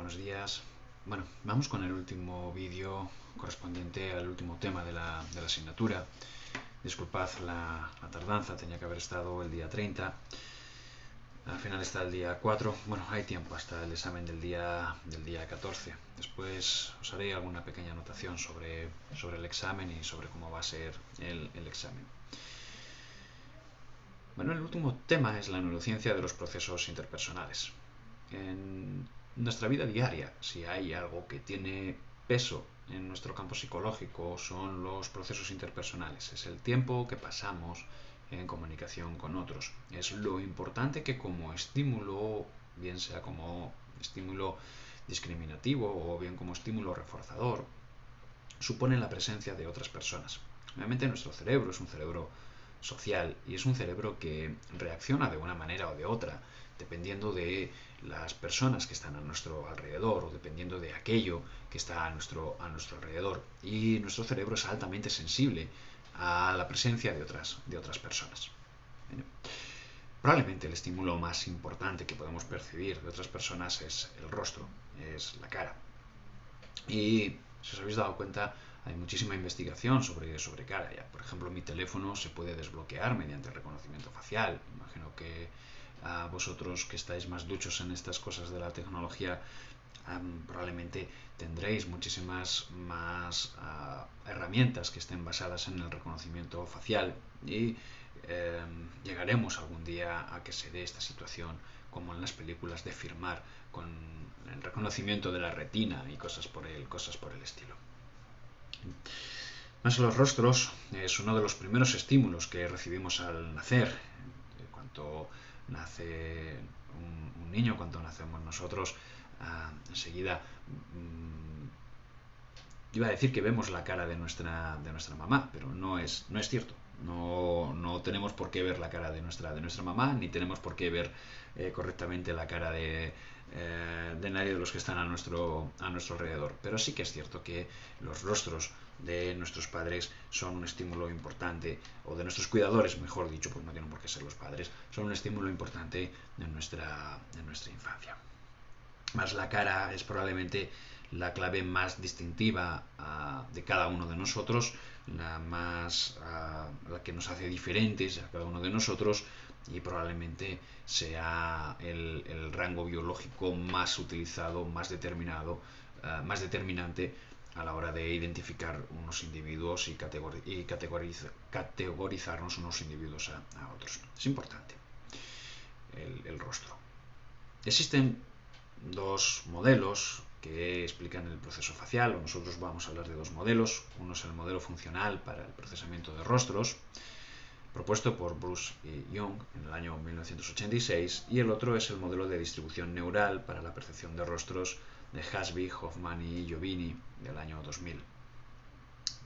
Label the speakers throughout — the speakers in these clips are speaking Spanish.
Speaker 1: buenos días. Bueno, vamos con el último vídeo correspondiente al último tema de la asignatura. Disculpad la tardanza, tenía que haber estado el día 30. Al final está el día 4. Bueno, hay tiempo hasta el examen del día 14. Después os haré alguna pequeña anotación sobre el examen y sobre cómo va a ser el examen. Bueno, el último tema es la neurociencia de los procesos interpersonales. En nuestra vida diaria, si hay algo que tiene peso en nuestro campo psicológico, son los procesos interpersonales. Es el tiempo que pasamos en comunicación con otros. Es lo importante que como estímulo, bien sea como estímulo discriminativo o bien como estímulo reforzador, supone la presencia de otras personas. Obviamente nuestro cerebro es un cerebro social y es un cerebro que reacciona de una manera o de otra dependiendo de las personas que están a nuestro alrededor o dependiendo de aquello que está a nuestro alrededor. Y nuestro cerebro es altamente sensible a la presencia de otras personas. Bueno, probablemente el estímulo más importante que podemos percibir de otras personas es el rostro, es la cara. Y si os habéis dado cuenta, hay muchísima investigación sobre cara. Ya, por ejemplo, mi teléfono se puede desbloquear mediante reconocimiento facial. Imagino que a vosotros que estáis más duchos en estas cosas de la tecnología, probablemente tendréis muchísimas más herramientas que estén basadas en el reconocimiento facial y llegaremos algún día a que se dé esta situación como en las películas de firmar con el reconocimiento de la retina y cosas por el estilo. Más los rostros es uno de los primeros estímulos que recibimos al nacer. Cuando nace un niño, cuando nacemos nosotros, enseguida iba a decir que vemos la cara de nuestra mamá, pero no es cierto. No tenemos por qué ver la cara de nuestra mamá, ni tenemos por qué ver correctamente la cara de nadie de los que están a nuestro alrededor. Pero sí que es cierto que los rostros de nuestros padres son un estímulo importante, o de nuestros cuidadores, mejor dicho, pues no tienen por qué ser los padres, son un estímulo importante en nuestra infancia. Más la cara es probablemente la clave más distintiva de cada uno de nosotros, la que nos hace diferentes a cada uno de nosotros, y probablemente sea el rango biológico más utilizado, más determinado, más determinante a la hora de identificar unos individuos y categorizarnos unos individuos a otros. Es importante el rostro. Existen dos modelos que explican el proceso facial, o nosotros vamos a hablar de dos modelos. Uno es el modelo funcional para el procesamiento de rostros, propuesto por Bruce Young en el año 1986, y el otro es el modelo de distribución neural para la percepción de rostros de Hasby, Hoffman y Giovini del año 2000.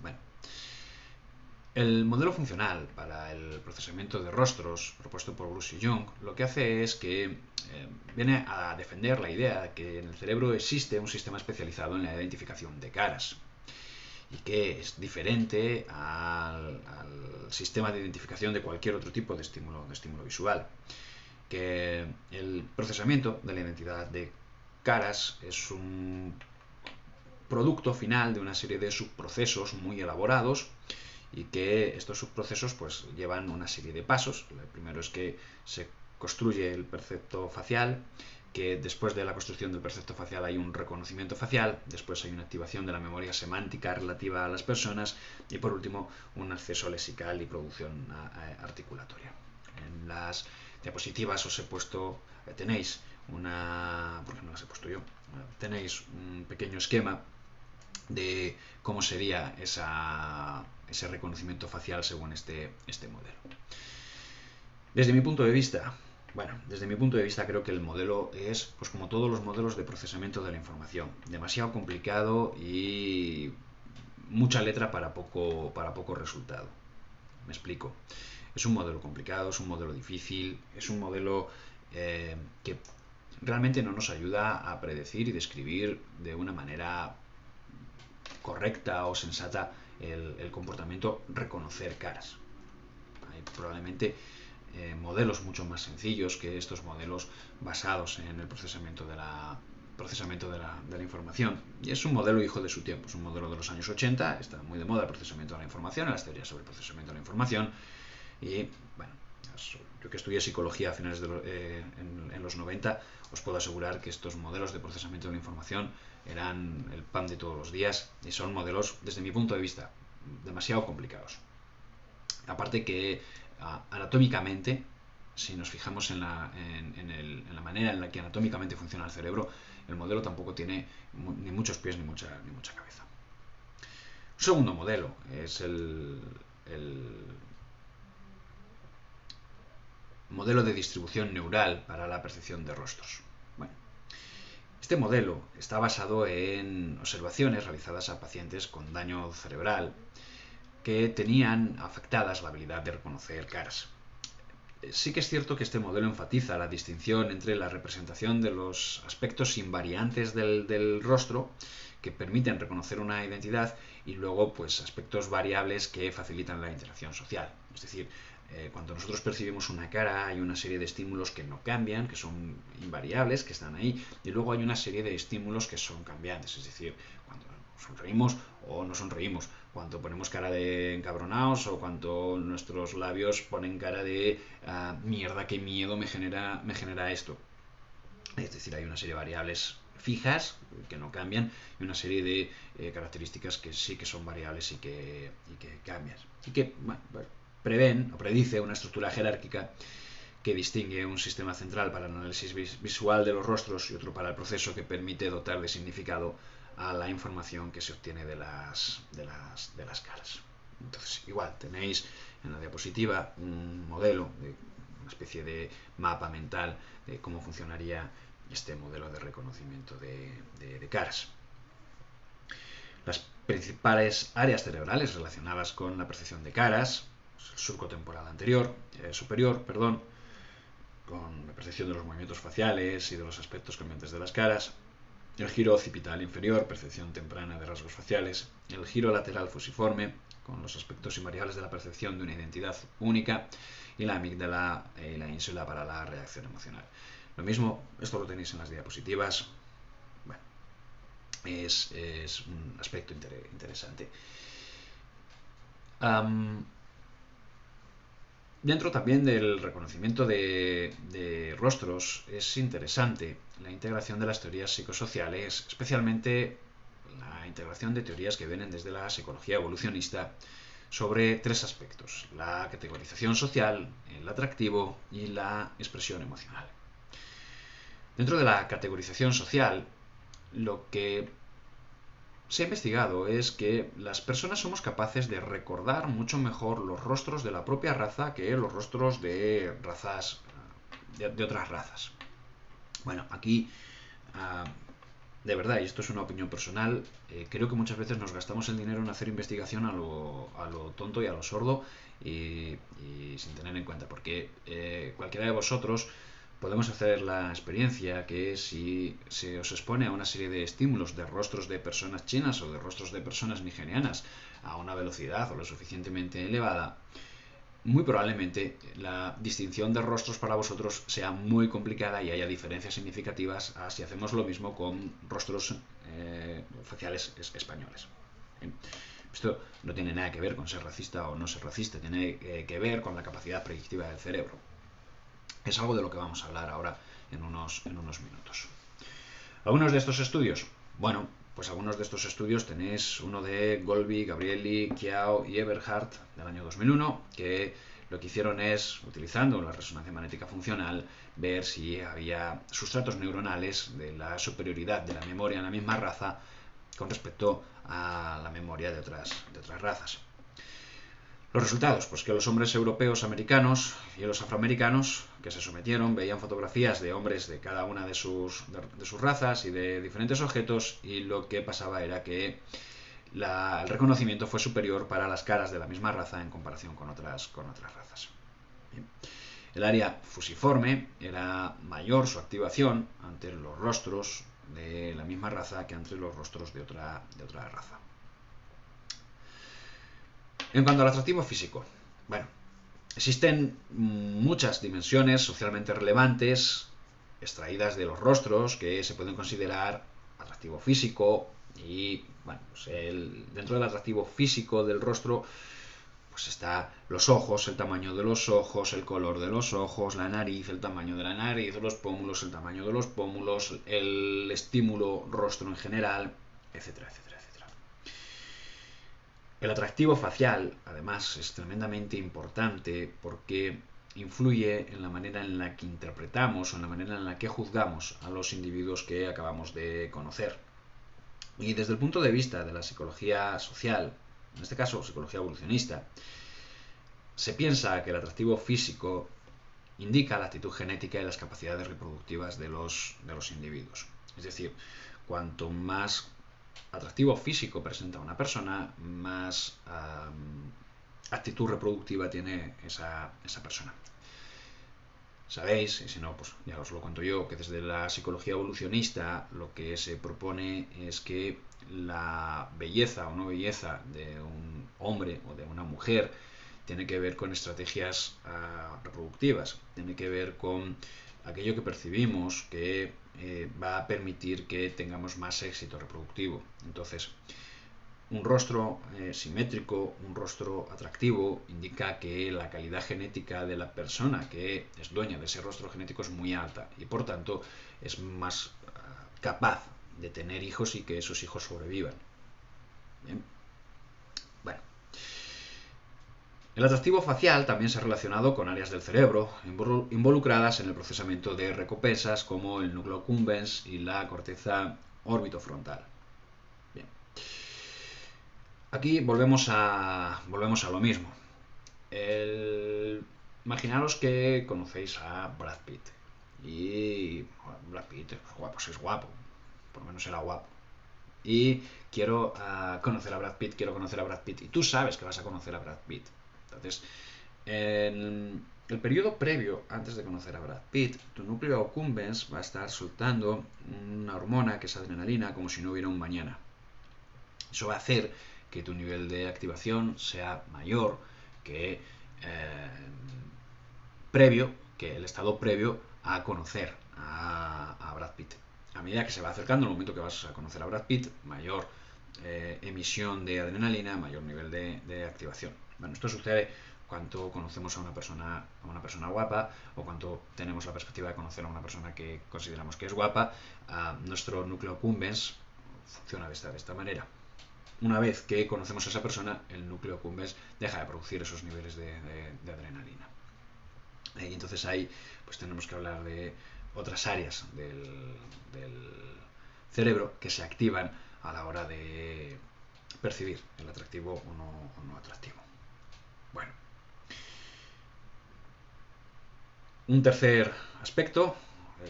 Speaker 1: Bueno, el modelo funcional para el procesamiento de rostros, propuesto por Bruce y Young, lo que hace es que viene a defender la idea de que en el cerebro existe un sistema especializado en la identificación de caras y que es diferente al sistema de identificación de cualquier otro tipo de estímulo visual. Que el procesamiento de la identidad de caras es un producto final de una serie de subprocesos muy elaborados, y que estos subprocesos pues llevan una serie de pasos. El primero es que se construye el percepto facial, que después de la construcción del percepto facial hay un reconocimiento facial, después hay una activación de la memoria semántica relativa a las personas y por último un acceso lexical y producción articulatoria. En las diapositivas os he puesto, tenéis una, porque no las he puesto yo, tenéis un pequeño esquema de cómo sería ese reconocimiento facial según este modelo. Desde mi punto de vista, creo que el modelo es, pues como todos los modelos de procesamiento de la información, demasiado complicado y mucha letra para poco resultado. Me explico. Es un modelo complicado, es un modelo difícil, es un modelo que realmente no nos ayuda a predecir y describir de una manera correcta o sensata el comportamiento reconocer caras. Hay probablemente modelos mucho más sencillos que estos modelos basados en el procesamiento de la procesamiento de la información. Y es un modelo hijo de su tiempo, es un modelo de los años 80, está muy de moda el procesamiento de la información, las teorías sobre el procesamiento de la información. Y bueno, yo que estudié psicología a finales en los 90, os puedo asegurar que estos modelos de procesamiento de la información eran el pan de todos los días y son modelos, desde mi punto de vista, demasiado complicados. Aparte que anatómicamente, si nos fijamos en la manera en la que anatómicamente funciona el cerebro, el modelo tampoco tiene ni muchos pies ni mucha cabeza. Un segundo modelo es el modelo de distribución neural para la percepción de rostros. Bueno, este modelo está basado en observaciones realizadas a pacientes con daño cerebral que tenían afectadas la habilidad de reconocer caras. Sí que es cierto que este modelo enfatiza la distinción entre la representación de los aspectos invariantes del rostro que permiten reconocer una identidad y luego pues aspectos variables que facilitan la interacción social. Es decir, cuando nosotros percibimos una cara hay una serie de estímulos que no cambian, que son invariables, que están ahí, y luego hay una serie de estímulos que son cambiantes, es decir, cuando sonreímos o no sonreímos, cuando ponemos cara de encabronados o cuando nuestros labios ponen cara de mierda, qué miedo me genera esto. Es decir, hay una serie de variables fijas que no cambian y una serie de características que sí que son variables y que cambian. Así que bueno, prevén o predice una estructura jerárquica que distingue un sistema central para el análisis visual de los rostros y otro para el proceso que permite dotar de significado a la información que se obtiene de las caras. Entonces, igual, tenéis en la diapositiva un modelo, una especie de mapa mental de cómo funcionaría este modelo de reconocimiento de caras. Las principales áreas cerebrales relacionadas con la percepción de caras, el surco temporal superior, con la percepción de los movimientos faciales y de los aspectos cambiantes de las caras, el giro occipital inferior, percepción temprana de rasgos faciales, el giro lateral fusiforme, con los aspectos invariables de la percepción de una identidad única, y la amígdala y la ínsula para la reacción emocional. Lo mismo, esto lo tenéis en las diapositivas. Bueno, es un aspecto interesante. Dentro también del reconocimiento de rostros es interesante la integración de las teorías psicosociales, especialmente la integración de teorías que vienen desde la psicología evolucionista sobre tres aspectos: la categorización social, el atractivo y la expresión emocional. Dentro de la categorización social, lo que se ha investigado es que las personas somos capaces de recordar mucho mejor los rostros de la propia raza que los rostros de razas de otras razas. Bueno, aquí de verdad, y esto es una opinión personal, creo que muchas veces nos gastamos el dinero en hacer investigación a lo tonto y a lo sordo y sin tener en cuenta, porque cualquiera de vosotros podemos hacer la experiencia que si se os expone a una serie de estímulos de rostros de personas chinas o de rostros de personas nigerianas a una velocidad o lo suficientemente elevada, muy probablemente la distinción de rostros para vosotros sea muy complicada y haya diferencias significativas a si hacemos lo mismo con rostros faciales españoles. Esto no tiene nada que ver con ser racista o no ser racista, tiene que ver con la capacidad predictiva del cerebro. Es algo de lo que vamos a hablar ahora en unos minutos. ¿Algunos de estos estudios? Bueno, pues algunos de estos estudios tenéis uno de Golby, Gabrieli, Kiao y Eberhardt del año 2001, que lo que hicieron es, utilizando la resonancia magnética funcional, ver si había sustratos neuronales de la superioridad de la memoria en la misma raza con respecto a la memoria de otras razas. Los resultados, pues que los hombres europeos americanos y los afroamericanos que se sometieron veían fotografías de hombres de cada una de sus razas y de diferentes objetos, y lo que pasaba era que el reconocimiento fue superior para las caras de la misma raza en comparación con otras razas. Bien. El área fusiforme era mayor su activación ante los rostros de la misma raza que ante los rostros de otra raza. En cuanto al atractivo físico, bueno, existen muchas dimensiones socialmente relevantes extraídas de los rostros que se pueden considerar atractivo físico y, bueno, pues dentro del atractivo físico del rostro pues está los ojos, el tamaño de los ojos, el color de los ojos, la nariz, el tamaño de la nariz, los pómulos, el tamaño de los pómulos, el estímulo rostro en general, etcétera, etcétera, etcétera. El atractivo facial, además, es tremendamente importante porque influye en la manera en la que interpretamos o en la manera en la que juzgamos a los individuos que acabamos de conocer. Y desde el punto de vista de la psicología social, en este caso psicología evolucionista, se piensa que el atractivo físico indica la actitud genética y las capacidades reproductivas de los individuos. Es decir, cuanto más atractivo físico presenta una persona, más actitud reproductiva tiene esa persona. Sabéis, y si no, pues ya os lo cuento yo, que desde la psicología evolucionista lo que se propone es que la belleza o no belleza de un hombre o de una mujer tiene que ver con estrategias reproductivas, tiene que ver con aquello que percibimos que va a permitir que tengamos más éxito reproductivo. Entonces, un rostro simétrico, un rostro atractivo, indica que la calidad genética de la persona que es dueña de ese rostro genético es muy alta y por tanto es más capaz de tener hijos y que esos hijos sobrevivan. Bien. Bueno. El atractivo facial también se ha relacionado con áreas del cerebro involucradas en el procesamiento de recompensas como el núcleo accumbens y la corteza orbitofrontal. Bien. Aquí volvemos a lo mismo. Imaginaros que conocéis a Brad Pitt. Y Brad Pitt, pues es guapo. Por lo menos era guapo. Y quiero conocer a Brad Pitt. Y tú sabes que vas a conocer a Brad Pitt. Entonces, en el periodo previo, antes de conocer a Brad Pitt, tu núcleo accumbens va a estar soltando una hormona que es adrenalina como si no hubiera un mañana. Eso va a hacer que tu nivel de activación sea mayor que el estado previo a conocer a Brad Pitt. A medida que se va acercando el momento que vas a conocer a Brad Pitt, mayor emisión de adrenalina, mayor nivel de activación. Bueno, esto sucede cuando conocemos a una persona guapa o cuando tenemos la perspectiva de conocer a una persona que consideramos que es guapa. Nuestro núcleo accumbens funciona de esta manera. Una vez que conocemos a esa persona, el núcleo accumbens deja de producir esos niveles de adrenalina. Y entonces ahí pues tenemos que hablar de otras áreas del cerebro que se activan a la hora de percibir el atractivo o no atractivo. Bueno. Un tercer aspecto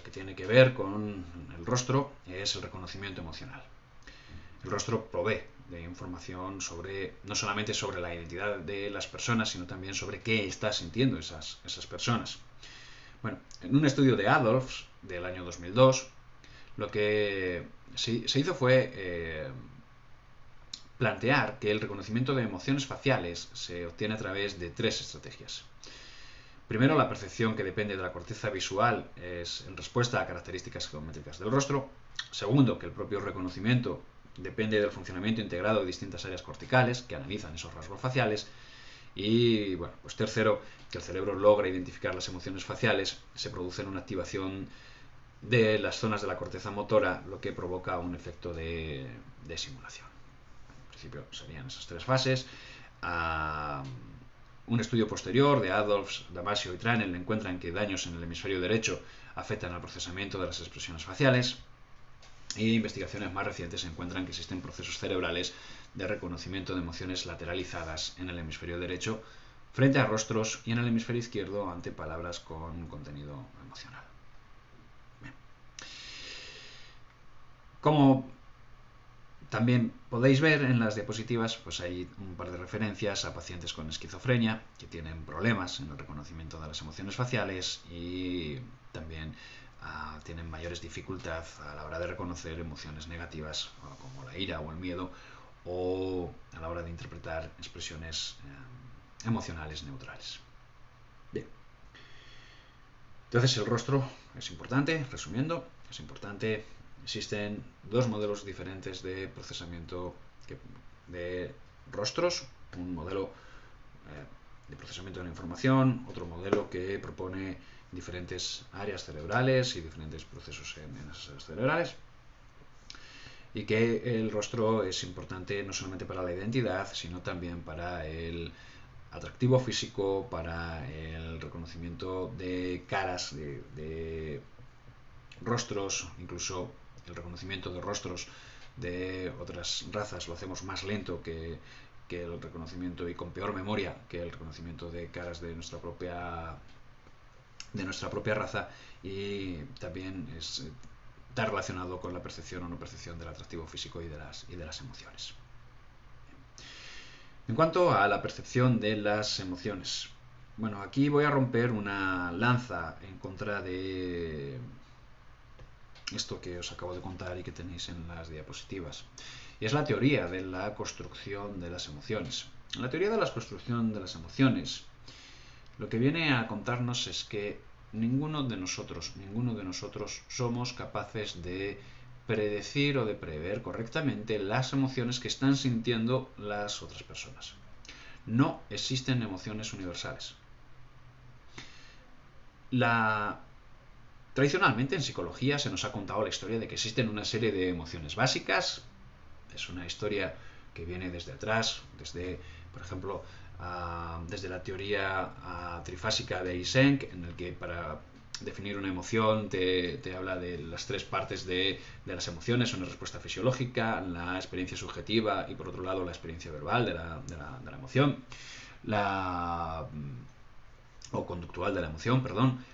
Speaker 1: que tiene que ver con el rostro es el reconocimiento emocional. El rostro provee de información no solamente sobre la identidad de las personas, sino también sobre qué están sintiendo esas personas. Bueno, en un estudio de Adolphs del año 2002, lo que se hizo fue plantear que el reconocimiento de emociones faciales se obtiene a través de tres estrategias. Primero, la percepción, que depende de la corteza visual, es en respuesta a características geométricas del rostro. Segundo, que el propio reconocimiento depende del funcionamiento integrado de distintas áreas corticales que analizan esos rasgos faciales. Y bueno, pues tercero, que el cerebro logra identificar las emociones faciales, se produce una activación de las zonas de la corteza motora, lo que provoca un efecto de simulación. En principio serían esas tres fases. Un estudio posterior de Adolphs, Damasio y Tranel encuentran que daños en el hemisferio derecho afectan al procesamiento de las expresiones faciales. Y investigaciones más recientes encuentran que existen procesos cerebrales de reconocimiento de emociones lateralizadas en el hemisferio derecho frente a rostros y en el hemisferio izquierdo ante palabras con contenido emocional. Bien. Como también podéis ver en las diapositivas, pues hay un par de referencias a pacientes con esquizofrenia que tienen problemas en el reconocimiento de las emociones faciales y también tienen mayores dificultades a la hora de reconocer emociones negativas como la ira o el miedo o a la hora de interpretar expresiones emocionales neutrales. Bien. Entonces el rostro es importante, resumiendo, es importante. Existen dos modelos diferentes de procesamiento de rostros. Un modelo de procesamiento de la información, otro modelo que propone diferentes áreas cerebrales y diferentes procesos en esas áreas cerebrales. Y que el rostro es importante no solamente para la identidad, sino también para el atractivo físico, para el reconocimiento de caras, de rostros, incluso el reconocimiento de rostros de otras razas lo hacemos más lento que el reconocimiento y con peor memoria que el reconocimiento de caras de nuestra propia raza, y también está relacionado con la percepción o no percepción del atractivo físico y de las emociones. En cuanto a la percepción de las emociones, bueno, aquí voy a romper una lanza en contra de esto que os acabo de contar y que tenéis en las diapositivas. Y es la teoría de la construcción de las emociones. La teoría de la construcción de las emociones lo que viene a contarnos es que ninguno de nosotros somos capaces de predecir o de prever correctamente las emociones que están sintiendo las otras personas. No existen emociones universales. Tradicionalmente en psicología se nos ha contado la historia de que existen una serie de emociones básicas. Es una historia que viene desde atrás, por ejemplo, desde la teoría trifásica de Eysenck, en el que para definir una emoción te habla de las tres partes de las emociones: una respuesta fisiológica, la experiencia subjetiva y, por otro lado, la experiencia verbal de la emoción, o conductual de la emoción, perdón.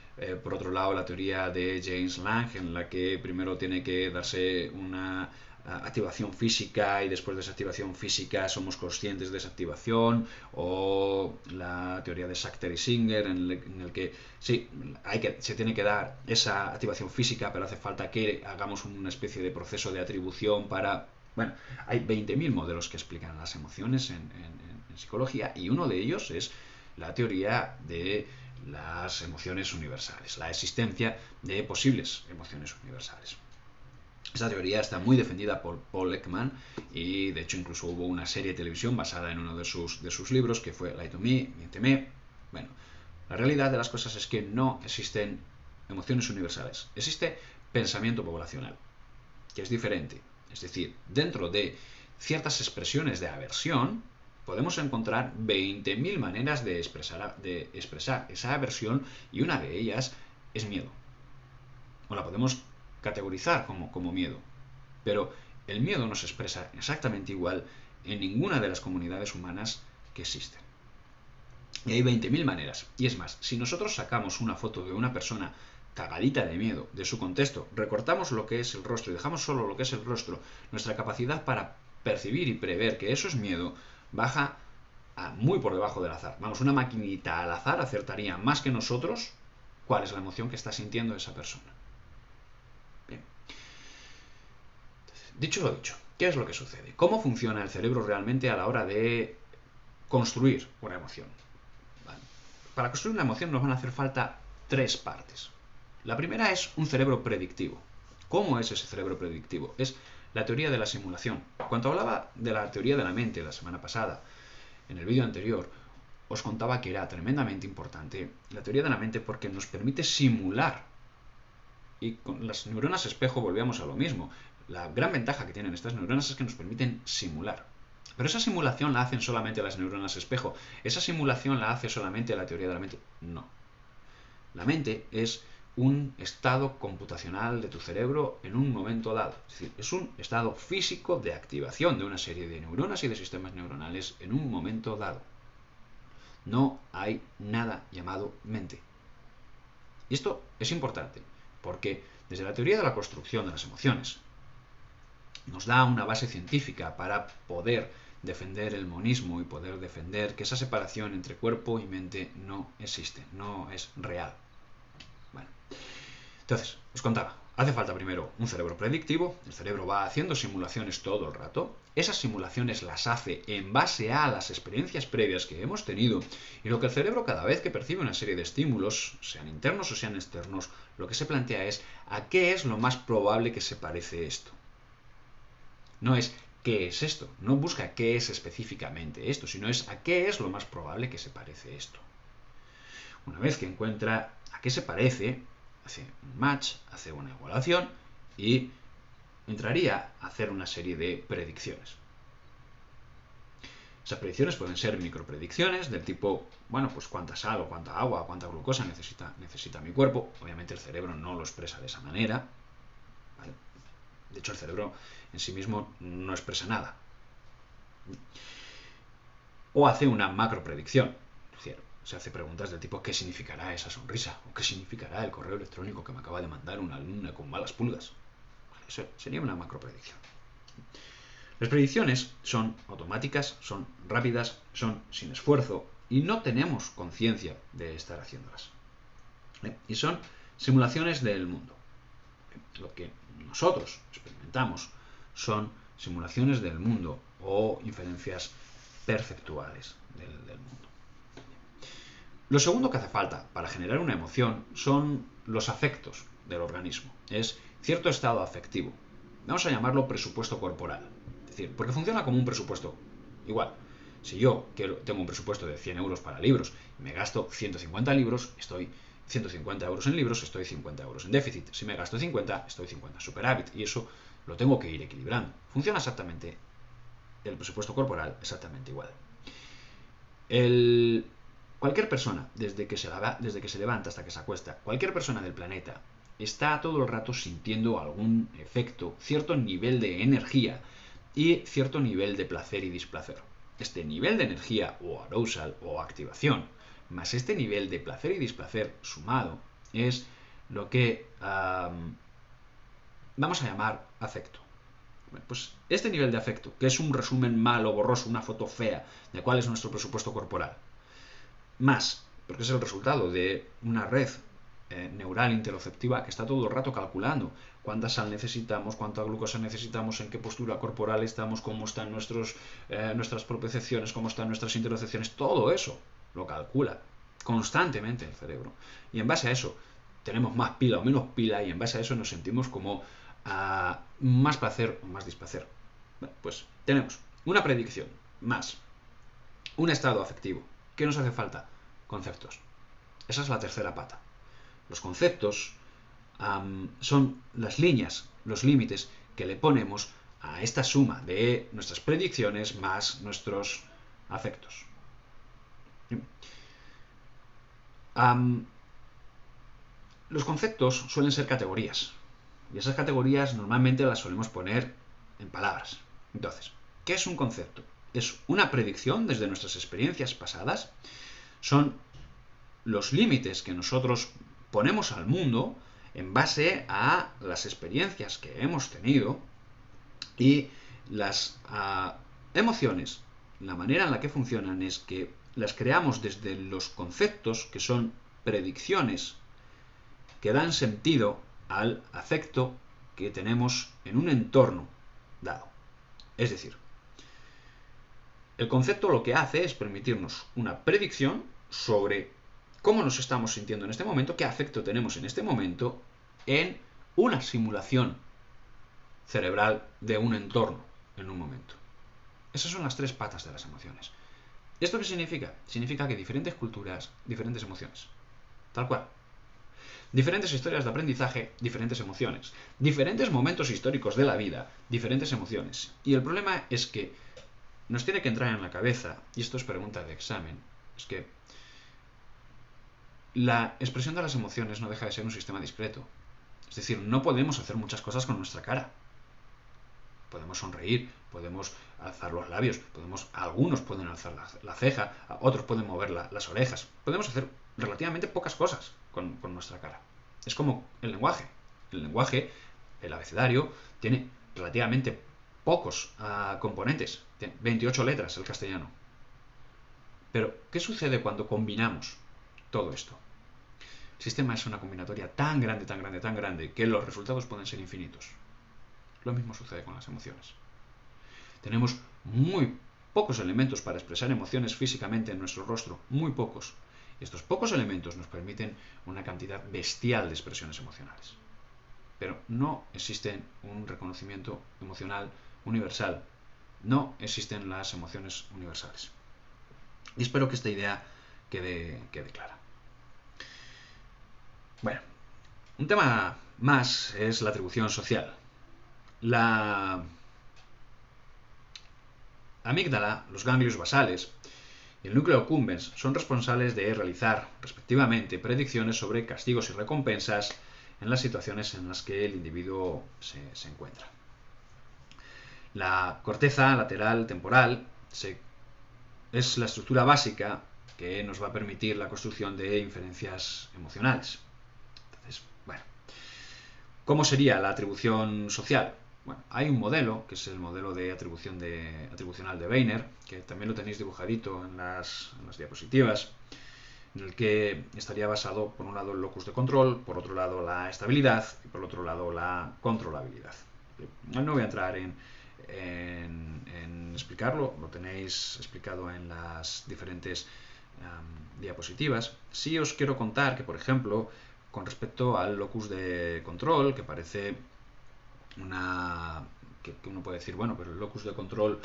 Speaker 1: Por otro lado, la teoría de James Lange, en la que primero tiene que darse una activación física y después de esa activación física somos conscientes de esa activación, o la teoría de Sachter y Singer, en el que sí, se tiene que dar esa activación física, pero hace falta que hagamos una especie de proceso de atribución para... Bueno, hay 20.000 modelos que explican las emociones en psicología, y uno de ellos es la teoría de las emociones universales, la existencia de posibles emociones universales. Esta teoría está muy defendida por Paul Ekman, y de hecho incluso hubo una serie de televisión basada en uno de sus libros, que fue Lie to Me, Miénteme. Bueno, la realidad de las cosas es que no existen emociones universales. Existe pensamiento poblacional, que es diferente. Es decir, dentro de ciertas expresiones de aversión podemos encontrar 20.000 maneras de expresar esa aversión, y una de ellas es miedo. O la podemos categorizar como miedo. Pero el miedo no se expresa exactamente igual en ninguna de las comunidades humanas que existen. Y hay 20.000 maneras. Y es más, si nosotros sacamos una foto de una persona cagadita de miedo de su contexto, recortamos lo que es el rostro y dejamos solo lo que es el rostro, nuestra capacidad para percibir y prever que eso es miedo baja muy por debajo del azar. Vamos, una maquinita al azar acertaría más que nosotros cuál es la emoción que está sintiendo esa persona. Bien. Dicho lo dicho, ¿qué es lo que sucede? ¿Cómo funciona el cerebro realmente a la hora de construir una emoción? Vale. Para construir una emoción nos van a hacer falta tres partes. La primera es un cerebro predictivo. ¿Cómo es ese cerebro predictivo? Es la teoría de la simulación. Cuando hablaba de la teoría de la mente la semana pasada, en el vídeo anterior, os contaba que era tremendamente importante la teoría de la mente porque nos permite simular. Y con las neuronas espejo volvíamos a lo mismo. La gran ventaja que tienen estas neuronas es que nos permiten simular. Pero esa simulación la hacen solamente las neuronas espejo. Esa simulación la hace solamente la teoría de la mente. No. La mente es un estado computacional de tu cerebro en un momento dado. Es decir, es un estado físico de activación de una serie de neuronas y de sistemas neuronales en un momento dado. No hay nada llamado mente. Y esto es importante, porque desde la teoría de la construcción de las emociones nos da una base científica para poder defender el monismo y poder defender que esa separación entre cuerpo y mente no existe, no es real. Bueno, entonces, os contaba, Hace falta primero un cerebro predictivo. El cerebro va haciendo simulaciones todo el rato. Esas simulaciones las hace en base a las experiencias previas que hemos tenido. Y lo que el cerebro, cada vez que percibe una serie de estímulos, sean internos o sean externos, lo que se plantea es ¿a qué es lo más probable que se parece esto? No es ¿qué es esto? No busca qué es específicamente esto, sino es ¿a qué es lo más probable que se parece esto? Una vez que encuentra a qué se parece, hace un match, hace una igualación y entraría a hacer una serie de predicciones. Esas predicciones pueden ser micropredicciones del tipo, bueno, pues cuánta sal o cuánta agua o cuánta glucosa necesita mi cuerpo. Obviamente el cerebro no lo expresa de esa manera, ¿vale? De hecho, el cerebro en sí mismo no expresa nada. O hace una macropredicción, es decir, se hace preguntas del tipo ¿qué significará esa sonrisa? ¿O qué significará el correo electrónico que me acaba de mandar una alumna con malas pulgas? Eso sería una macropredicción. Las predicciones son automáticas, son rápidas, son sin esfuerzo y no tenemos conciencia de estar haciéndolas. Y son simulaciones del mundo. Lo que nosotros experimentamos son simulaciones del mundo o inferencias perceptuales del mundo. Lo segundo que hace falta para generar una emoción son los afectos del organismo. Es cierto estado afectivo. Vamos a llamarlo presupuesto corporal. Es decir, porque funciona como un presupuesto. Igual, si yo tengo un presupuesto de 100 euros para libros y me gasto 150 libros, estoy 150 euros en libros, estoy 50 euros en déficit. Si me gasto 50, estoy 50 en superávit. Y eso lo tengo que ir equilibrando. Funciona exactamente el presupuesto corporal exactamente igual. Cualquier persona, desde que se levanta hasta que se acuesta, cualquier persona del planeta está todo el rato sintiendo algún efecto, cierto nivel de energía y cierto nivel de placer y displacer. Este nivel de energía o arousal o activación, más este nivel de placer y displacer sumado, es lo que vamos a llamar afecto. Bueno, pues este nivel de afecto, que es un resumen malo, borroso, una foto fea de cuál es nuestro presupuesto corporal, más, porque es el resultado de una red neural interoceptiva que está todo el rato calculando cuánta sal necesitamos, cuánta glucosa necesitamos, en qué postura corporal estamos, cómo están nuestras propiocepciones, cómo están nuestras interocepciones, todo eso lo calcula constantemente el cerebro. Y en base a eso tenemos más pila o menos pila y en base a eso nos sentimos como más placer o más displacer. Bueno, pues tenemos una predicción más un estado afectivo. ¿Qué nos hace falta? Conceptos. Esa es la tercera pata. Los conceptos son las líneas, los límites que le ponemos a esta suma de nuestras predicciones más nuestros afectos. Los conceptos suelen ser categorías y esas categorías normalmente las solemos poner en palabras. Entonces, ¿qué es un concepto? Es una predicción desde nuestras experiencias pasadas, son los límites que nosotros ponemos al mundo en base a las experiencias que hemos tenido y las emociones, la manera en la que funcionan es que las creamos desde los conceptos que son predicciones que dan sentido al afecto que tenemos en un entorno dado. Es decir, el concepto lo que hace es permitirnos una predicción sobre cómo nos estamos sintiendo en este momento, qué afecto tenemos en este momento, en una simulación cerebral de un entorno en un momento. Esas son las tres patas de las emociones. ¿Esto qué significa? Significa que diferentes culturas, diferentes emociones. Tal cual. Diferentes historias de aprendizaje, diferentes emociones. Diferentes momentos históricos de la vida, diferentes emociones. Y el problema es que nos tiene que entrar en la cabeza, y esto es pregunta de examen, es que la expresión de las emociones no deja de ser un sistema discreto. Es decir, no podemos hacer muchas cosas con nuestra cara. Podemos sonreír, podemos alzar los labios, algunos pueden alzar la ceja, otros pueden mover las orejas. Podemos hacer relativamente pocas cosas con nuestra cara. Es como el lenguaje. El lenguaje, el abecedario, tiene relativamente pocos componentes. Tiene 28 letras el castellano. Pero, ¿qué sucede cuando combinamos todo esto? El sistema es una combinatoria tan grande, tan grande, tan grande, que los resultados pueden ser infinitos. Lo mismo sucede con las emociones. Tenemos muy pocos elementos para expresar emociones físicamente en nuestro rostro, muy pocos. Y estos pocos elementos nos permiten una cantidad bestial de expresiones emocionales. Pero no existe un reconocimiento emocional universal. No existen las emociones universales. Y espero que esta idea quede clara. Bueno, un tema más es la atribución social. La amígdala, los ganglios basales y el núcleo accumbens son responsables de realizar, respectivamente, predicciones sobre castigos y recompensas en las situaciones en las que el individuo se encuentra. La corteza lateral temporal es la estructura básica que nos va a permitir la construcción de inferencias emocionales. Entonces, bueno, ¿cómo sería la atribución social? Bueno, hay un modelo, que es el modelo de atribucional de Weiner, que también lo tenéis dibujadito en las diapositivas, en el que estaría basado, por un lado, el locus de control, por otro lado, la estabilidad, y por otro lado, la controlabilidad. No voy a entrar en explicarlo, lo tenéis explicado en las diferentes diapositivas. Sí os quiero contar que, por ejemplo, con respecto al locus de control, que parece que uno puede decir, bueno, pero el locus de control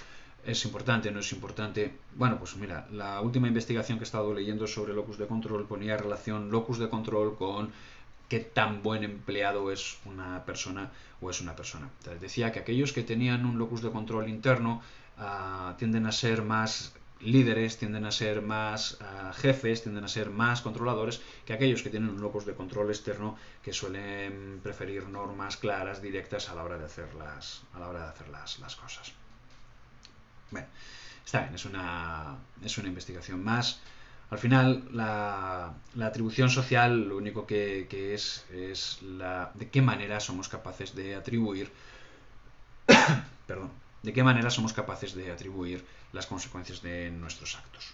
Speaker 1: es importante, no es importante. Bueno, pues mira, la última investigación que he estado leyendo sobre locus de control ponía relación locus de control con qué tan buen empleado es una persona o es una persona. Entonces decía que aquellos que tenían un locus de control interno tienden a ser más líderes, tienden a ser más jefes, tienden a ser más controladores que aquellos que tienen un locus de control externo, que suelen preferir normas claras, directas a la hora de hacer las cosas. Bueno, está bien, es una investigación más. Al final, la atribución social lo único que es de qué manera somos capaces de atribuir de qué manera somos capaces de atribuir las consecuencias de nuestros actos.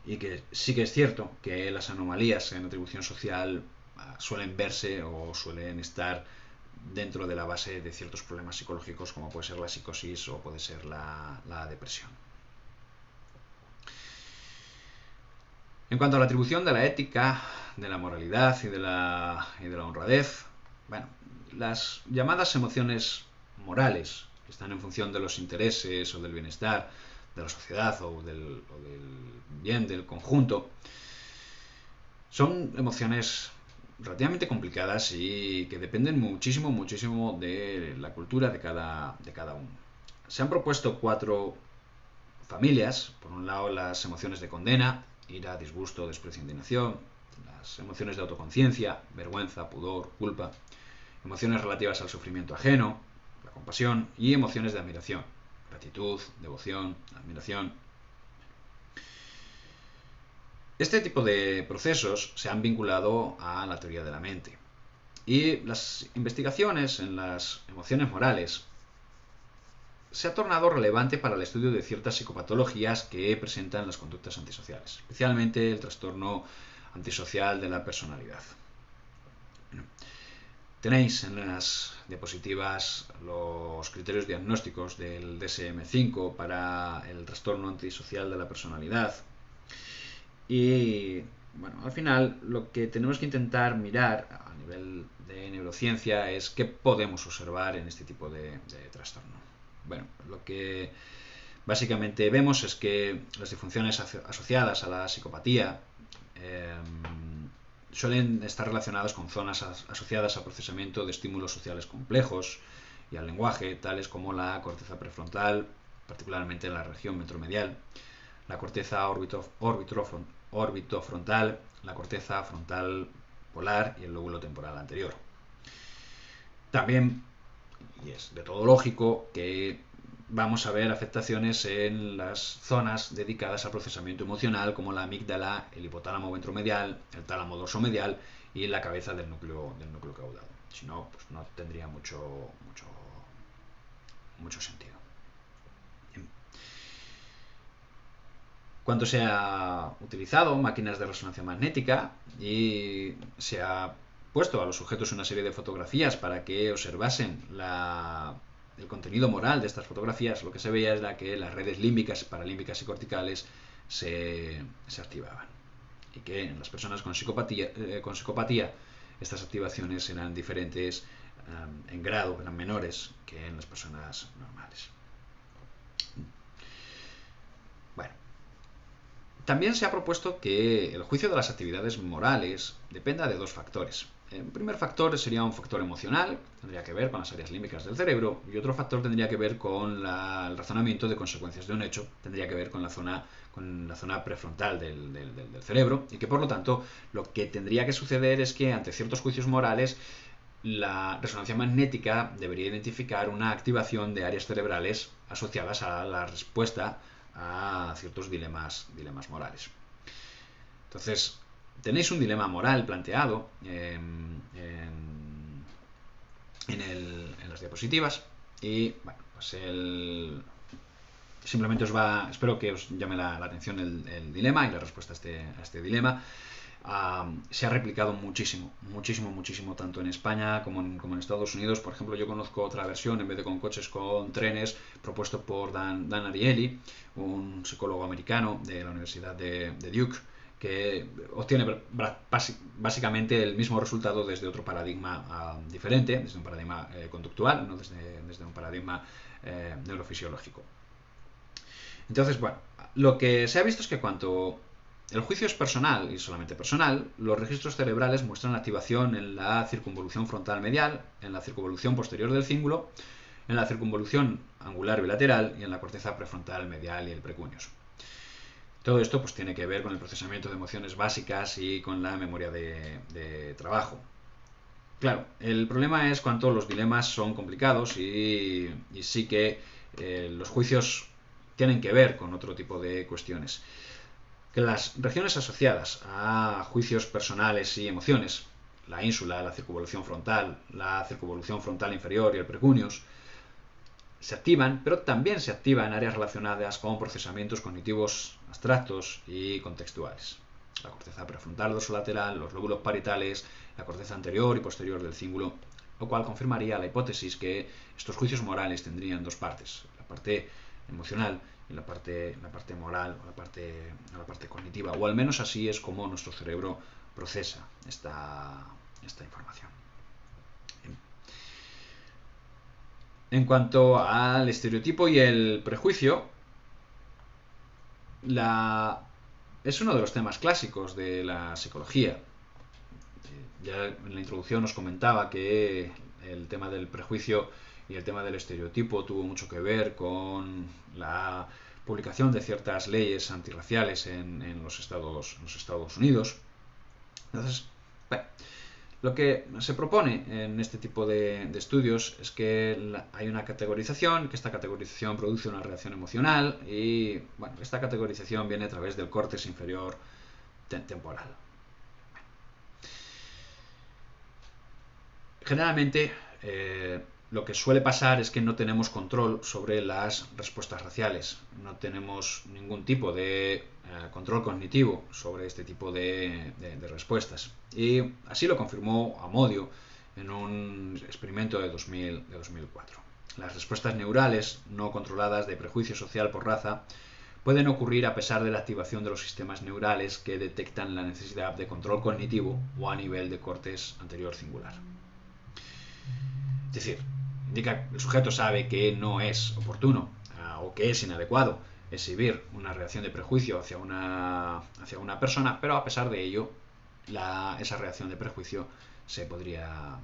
Speaker 1: Y que sí que es cierto que las anomalías en atribución social suelen verse o suelen estar dentro de la base de ciertos problemas psicológicos, como puede ser la psicosis o puede ser la depresión. En cuanto a la atribución de la ética, de la moralidad y de la honradez, bueno, las llamadas emociones morales, que están en función de los intereses o del bienestar de la sociedad o del bien del conjunto, son emociones relativamente complicadas y que dependen muchísimo, muchísimo de la cultura de cada uno. Se han propuesto 4 familias. Por un lado, las emociones de condena, ira, disgusto, desprecio, indignación; las emociones de autoconciencia, vergüenza, pudor, culpa; emociones relativas al sufrimiento ajeno, la compasión; y emociones de admiración, gratitud, devoción, admiración. Este tipo de procesos se han vinculado a la teoría de la mente. Y las investigaciones en las emociones morales se ha tornado relevante para el estudio de ciertas psicopatologías que presentan las conductas antisociales, especialmente el trastorno antisocial de la personalidad. Tenéis en las diapositivas los criterios diagnósticos del DSM-5 para el trastorno antisocial de la personalidad. Y bueno, al final lo que tenemos que intentar mirar a nivel de neurociencia es qué podemos observar en este tipo de trastorno. Bueno, lo que básicamente vemos es que las disfunciones asociadas a la psicopatía suelen estar relacionadas con zonas asociadas al procesamiento de estímulos sociales complejos y al lenguaje, tales como la corteza prefrontal, particularmente en la región ventromedial, la corteza orbitofrontal, la corteza frontal polar y el lóbulo temporal anterior. También, y es de todo lógico, que vamos a ver afectaciones en las zonas dedicadas al procesamiento emocional, como la amígdala, el hipotálamo ventromedial, el tálamo dorsomedial y la cabeza del núcleo caudado. Si no, pues no tendría mucho sentido. cuanto se ha utilizado máquinas de resonancia magnética y se ha puesto a los sujetos una serie de fotografías para que observasen el contenido moral de estas fotografías, lo que se veía era que las redes límbicas, paralímbicas y corticales se activaban. Y que en las personas con psicopatía estas activaciones eran diferentes en grado, eran menores que en las personas normales. Bueno, también se ha propuesto que el juicio de las actividades morales dependa de dos factores. El primer factor sería un factor emocional, tendría que ver con las áreas límbicas del cerebro, y otro factor tendría que ver con el razonamiento de consecuencias de un hecho, tendría que ver con la zona prefrontal del cerebro, y que por lo tanto lo que tendría que suceder es que ante ciertos juicios morales la resonancia magnética debería identificar una activación de áreas cerebrales asociadas a la respuesta a ciertos dilemas morales. Entonces, tenéis un dilema moral planteado en las diapositivas y bueno, pues simplemente espero que os llame la atención el dilema y la respuesta a este dilema. Se ha replicado muchísimo, tanto en España como en Estados Unidos. Por ejemplo, yo conozco otra versión, en vez de con coches, con trenes, propuesto por Dan Ariely, un psicólogo americano de la Universidad de Duke, que obtiene básicamente el mismo resultado desde otro paradigma diferente, desde un paradigma conductual, no desde un paradigma neurofisiológico. Entonces, bueno, lo que se ha visto es que cuanto el juicio es personal y solamente personal, los registros cerebrales muestran activación en la circunvolución frontal medial, en la circunvolución posterior del cíngulo, en la circunvolución angular bilateral y en la corteza prefrontal medial y el precuneus. Todo esto pues tiene que ver con el procesamiento de emociones básicas y con la memoria de trabajo. Claro, el problema es cuánto los dilemas son complicados y sí que los juicios tienen que ver con otro tipo de cuestiones. Que las regiones asociadas a juicios personales y emociones, la ínsula, la circunvolución frontal inferior y el precuneus, se activan, pero también se activan áreas relacionadas con procesamientos cognitivos abstractos y contextuales. La corteza prefrontal dorsolateral, los lóbulos parietales, la corteza anterior y posterior del cíngulo, lo cual confirmaría la hipótesis que estos juicios morales tendrían dos partes, la parte emocional y la parte moral o la parte cognitiva, o al menos así es como nuestro cerebro procesa esta información. En cuanto al estereotipo y el prejuicio, es uno de los temas clásicos de la psicología. Ya en la introducción os comentaba que el tema del prejuicio y el tema del estereotipo tuvo mucho que ver con la publicación de ciertas leyes antirraciales en los Estados Unidos. Entonces, bueno, lo que se propone en este tipo de estudios es que hay una categorización, que esta categorización produce una reacción emocional y bueno, esta categorización viene a través del córtex inferior temporal. Generalmente lo que suele pasar es que no tenemos control sobre las respuestas raciales, no tenemos ningún tipo de control cognitivo sobre este tipo de respuestas. Y así lo confirmó Amodio en un experimento de 2004. Las respuestas neurales no controladas de prejuicio social por raza pueden ocurrir a pesar de la activación de los sistemas neurales que detectan la necesidad de control cognitivo o a nivel de córtex anterior cingular. Es decir, indica que el sujeto sabe que no es oportuno o que es inadecuado exhibir una reacción de prejuicio hacia una persona, pero a pesar de ello, esa reacción de prejuicio se podría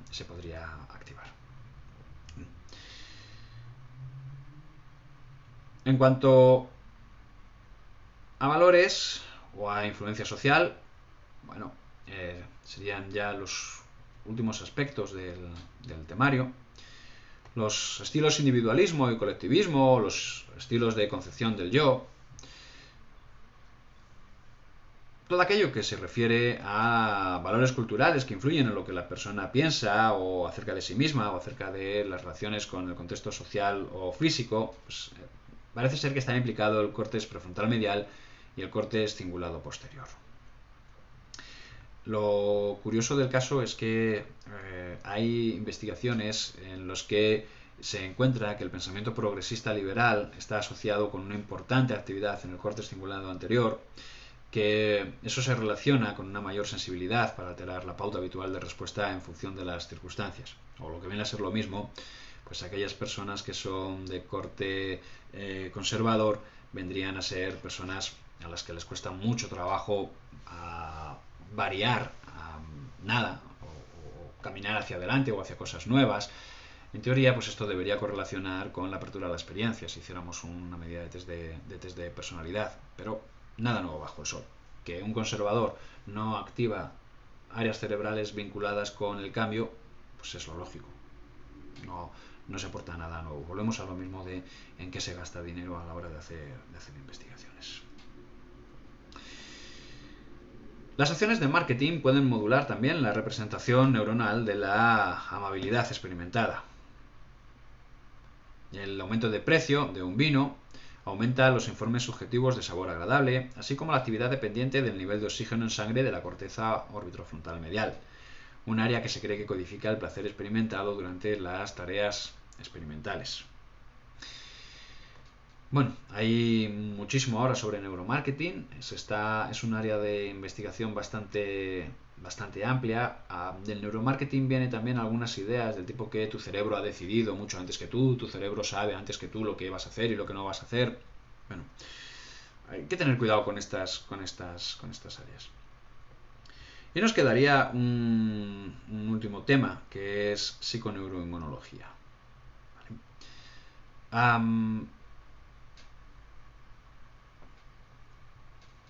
Speaker 1: activar. En cuanto a valores o a influencia social, bueno, serían ya los últimos aspectos del temario. Los estilos individualismo y colectivismo, los estilos de concepción del yo, todo aquello que se refiere a valores culturales que influyen en lo que la persona piensa o acerca de sí misma o acerca de las relaciones con el contexto social o físico, pues, parece ser que está implicado el córtex prefrontal medial y el corte cingulado posterior. Lo curioso del caso es que hay investigaciones en las que se encuentra que el pensamiento progresista liberal está asociado con una importante actividad en el corte cingulado anterior, que eso se relaciona con una mayor sensibilidad para alterar la pauta habitual de respuesta en función de las circunstancias, o lo que viene a ser lo mismo, pues aquellas personas que son de corte conservador vendrían a ser personas a las que les cuesta mucho trabajo variar nada o caminar hacia adelante o hacia cosas nuevas. En teoría, pues esto debería correlacionar con la apertura a la experiencia si hiciéramos una medida de test de personalidad, pero nada nuevo bajo el sol. Que un conservador no activa áreas cerebrales vinculadas con el cambio, pues es lo lógico. No se aporta nada nuevo. Volvemos a lo mismo de en qué se gasta dinero a la hora de hacer investigaciones. Las acciones de marketing pueden modular también la representación neuronal de la amabilidad experimentada. El aumento de precio de un vino aumenta los informes subjetivos de sabor agradable, así como la actividad dependiente del nivel de oxígeno en sangre de la corteza orbitofrontal medial, un área que se cree que codifica el placer experimentado durante las tareas experimentales. Bueno, hay muchísimo ahora sobre neuromarketing, es un área de investigación bastante amplia. Del neuromarketing vienen también algunas ideas del tipo que tu cerebro ha decidido mucho antes que tú, tu cerebro sabe antes que tú lo que vas a hacer y lo que no vas a hacer. Bueno, hay que tener cuidado con estas áreas. Y nos quedaría un último tema, que es psiconeuroinmunología.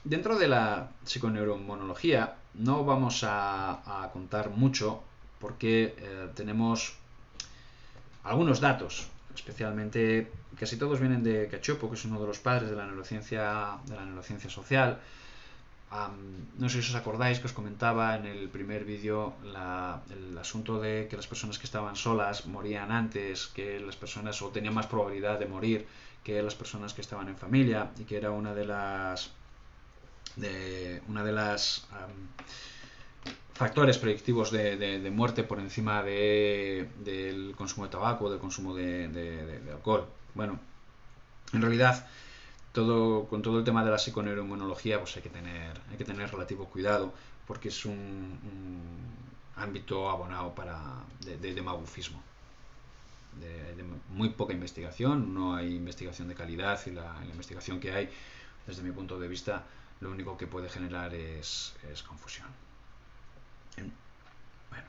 Speaker 1: Dentro de la psiconeuroinmunología no vamos a contar mucho porque tenemos algunos datos, especialmente casi todos vienen de Cacioppo, que es uno de los padres de la neurociencia social. No sé si os acordáis que os comentaba en el primer vídeo el asunto de que las personas que estaban solas morían antes, que las personas o tenían más probabilidad de morir que las personas que estaban en familia, y que era una de las factores predictivos de muerte por encima del consumo de tabaco, del consumo de alcohol. Bueno, en realidad con todo el tema de la psiconeuroinmunología pues hay que tener relativo cuidado, porque es un ámbito abonado de magufismo, de muy poca investigación. No hay investigación de calidad, y la investigación que hay, desde mi punto de vista, lo único que puede generar es confusión. Bueno,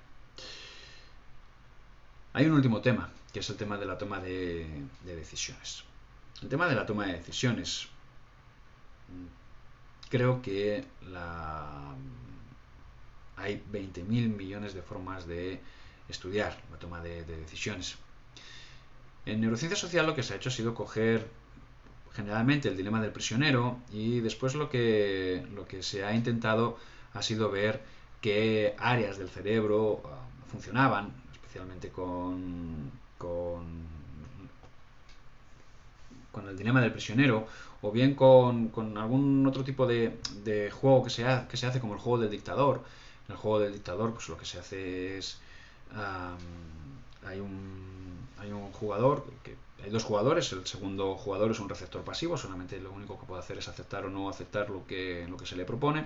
Speaker 1: hay un último tema, que es el tema de la toma de decisiones. El tema de la toma de decisiones, creo que hay 20.000 millones de formas de estudiar la toma de decisiones. En neurociencia social lo que se ha hecho ha sido coger generalmente el dilema del prisionero, y después lo que se ha intentado ha sido ver qué áreas del cerebro funcionaban, especialmente con el dilema del prisionero, o bien con algún otro tipo de juego que se hace, como el juego del dictador. En el juego del dictador, pues lo que se hace es hay un jugador, hay dos jugadores. El segundo jugador es un receptor pasivo, solamente lo único que puede hacer es aceptar o no aceptar lo que se le propone.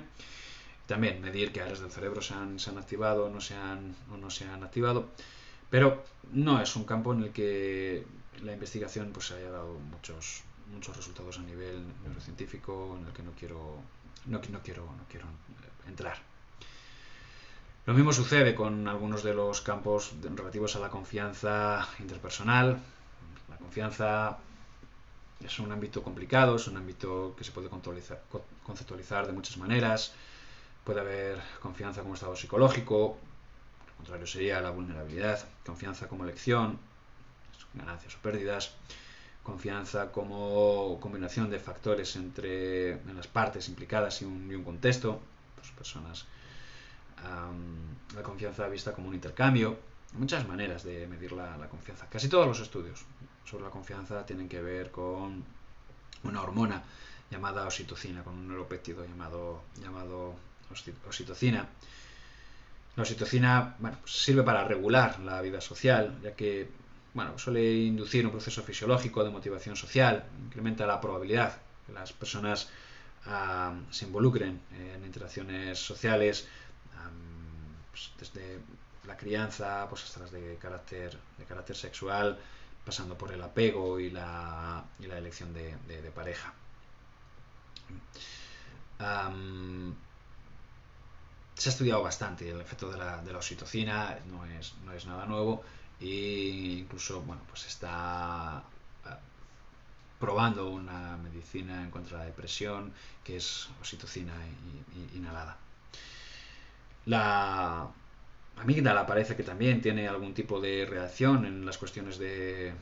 Speaker 1: También medir qué áreas del cerebro se han activado o no se han activado. Pero no es un campo en el que la investigación pues haya dado muchos resultados a nivel neurocientífico, en el que no quiero entrar. Lo mismo sucede con algunos de los campos relativos a la confianza interpersonal. La confianza es un ámbito complicado, es un ámbito que se puede conceptualizar de muchas maneras. Puede haber confianza como estado psicológico, lo contrario sería la vulnerabilidad. Confianza como elección, ganancias o pérdidas. Confianza como combinación de factores en las partes implicadas y un contexto, pues personas. La confianza vista como un intercambio. Muchas maneras de medir la confianza. Casi todos los estudios sobre la confianza tienen que ver con una hormona llamada oxitocina, con un neuropéptido llamado oxitocina. La oxitocina, bueno, pues sirve para regular la vida social, ya que, bueno, suele inducir un proceso fisiológico de motivación social, incrementa la probabilidad que las personas se involucren en interacciones sociales, pues desde la crianza, pues hasta las de carácter sexual, pasando por el apego y la elección de pareja. Se ha estudiado bastante el efecto de la oxitocina, no es nada nuevo, e incluso, bueno, pues está probando una medicina en contra de la depresión, que es oxitocina inhalada. La amígdala parece que también tiene algún tipo de reacción en las cuestiones de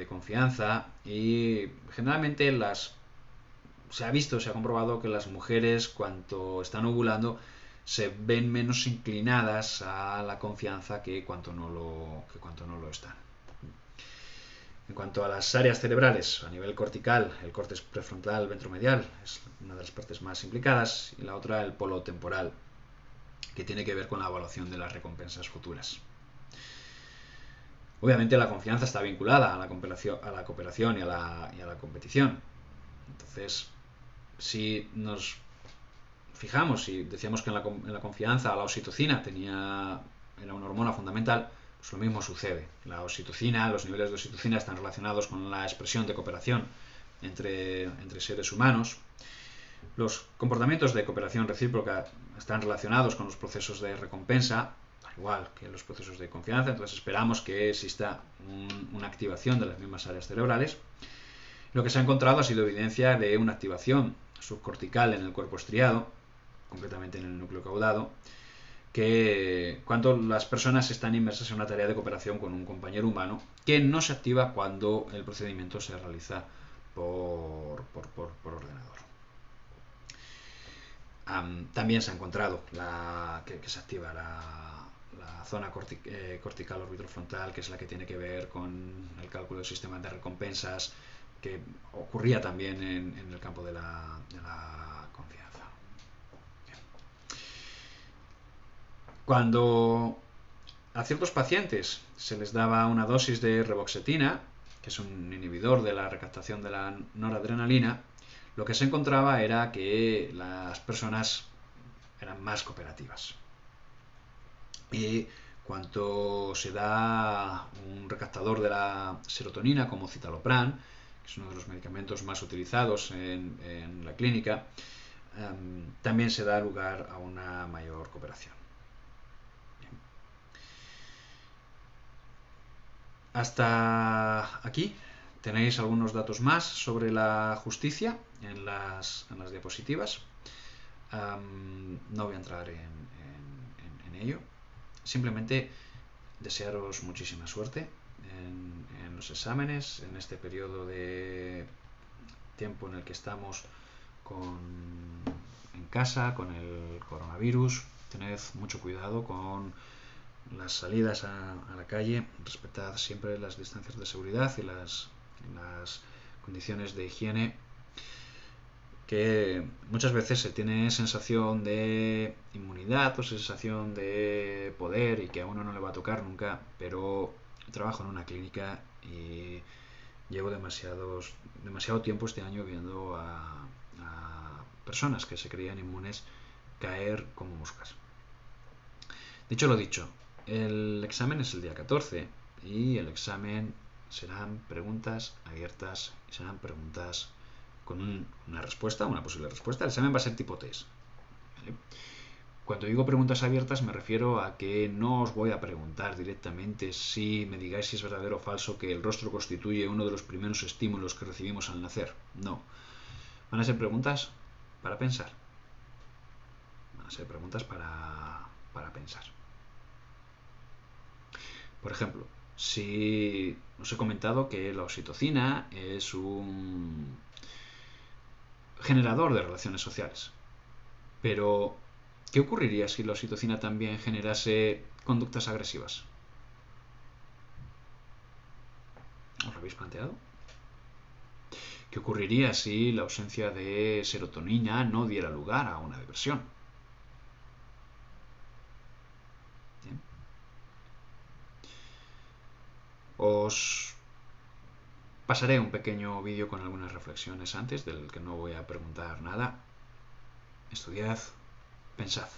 Speaker 1: confianza, y generalmente se ha comprobado que las mujeres, cuando están ovulando, se ven menos inclinadas a la confianza que cuando no lo están. En cuanto a las áreas cerebrales, a nivel cortical, el córtex prefrontal ventromedial es una de las partes más implicadas, y la otra el polo temporal, que tiene que ver con la evaluación de las recompensas futuras. Obviamente la confianza está vinculada a la cooperación y a la competición. Entonces, si nos fijamos y decíamos que en la confianza la oxitocina era una hormona fundamental, pues lo mismo sucede. La oxitocina, los niveles de oxitocina están relacionados con la expresión de cooperación entre seres humanos. Los comportamientos de cooperación recíproca están relacionados con los procesos de recompensa, al igual que los procesos de confianza. Entonces esperamos que exista una activación de las mismas áreas cerebrales. Lo que se ha encontrado ha sido evidencia de una activación subcortical en el cuerpo estriado, concretamente en el núcleo caudado, que cuando las personas están inmersas en una tarea de cooperación con un compañero humano, que no se activa cuando el procedimiento se realiza por ordenador. También se ha encontrado que se activa la zona cortical orbitofrontal, que es la que tiene que ver con el cálculo del sistema de recompensas, que ocurría también en el campo de la confianza. Bien. Cuando a ciertos pacientes se les daba una dosis de reboxetina, que es un inhibidor de la recaptación de la noradrenalina, lo que se encontraba era que las personas eran más cooperativas. Y cuando se da un recaptador de la serotonina, como citalopram, que es uno de los medicamentos más utilizados en la clínica, también se da lugar a una mayor cooperación. Bien. Hasta aquí tenéis algunos datos más sobre la justicia en las diapositivas. No voy a entrar en ello. Simplemente desearos muchísima suerte en los exámenes, en este periodo de tiempo en el que estamos en casa con el coronavirus. Tened mucho cuidado con las salidas a la calle, respetad siempre las distancias de seguridad y las condiciones de higiene, que muchas veces se tiene sensación de inmunidad o sensación de poder y que a uno no le va a tocar nunca, pero trabajo en una clínica y llevo demasiado tiempo este año viendo a personas que se creían inmunes caer como moscas. Dicho lo dicho, el examen es el día 14 y el examen serán preguntas abiertas y serán preguntas con una respuesta, una posible respuesta. El examen va a ser tipo test, ¿vale? Cuando digo preguntas abiertas me refiero a que no os voy a preguntar directamente si me digáis si es verdadero o falso que el rostro constituye uno de los primeros estímulos que recibimos al nacer. No. Van a ser preguntas para pensar. Van a ser preguntas para pensar. Por ejemplo, si os he comentado que la oxitocina es un generador de relaciones sociales, pero ¿qué ocurriría si la oxitocina también generase conductas agresivas? ¿Os lo habéis planteado? ¿Qué ocurriría si la ausencia de serotonina no diera lugar a una depresión? ¿Bien? Os pasaré un pequeño vídeo con algunas reflexiones antes, del que no voy a preguntar nada. Estudiad, pensad.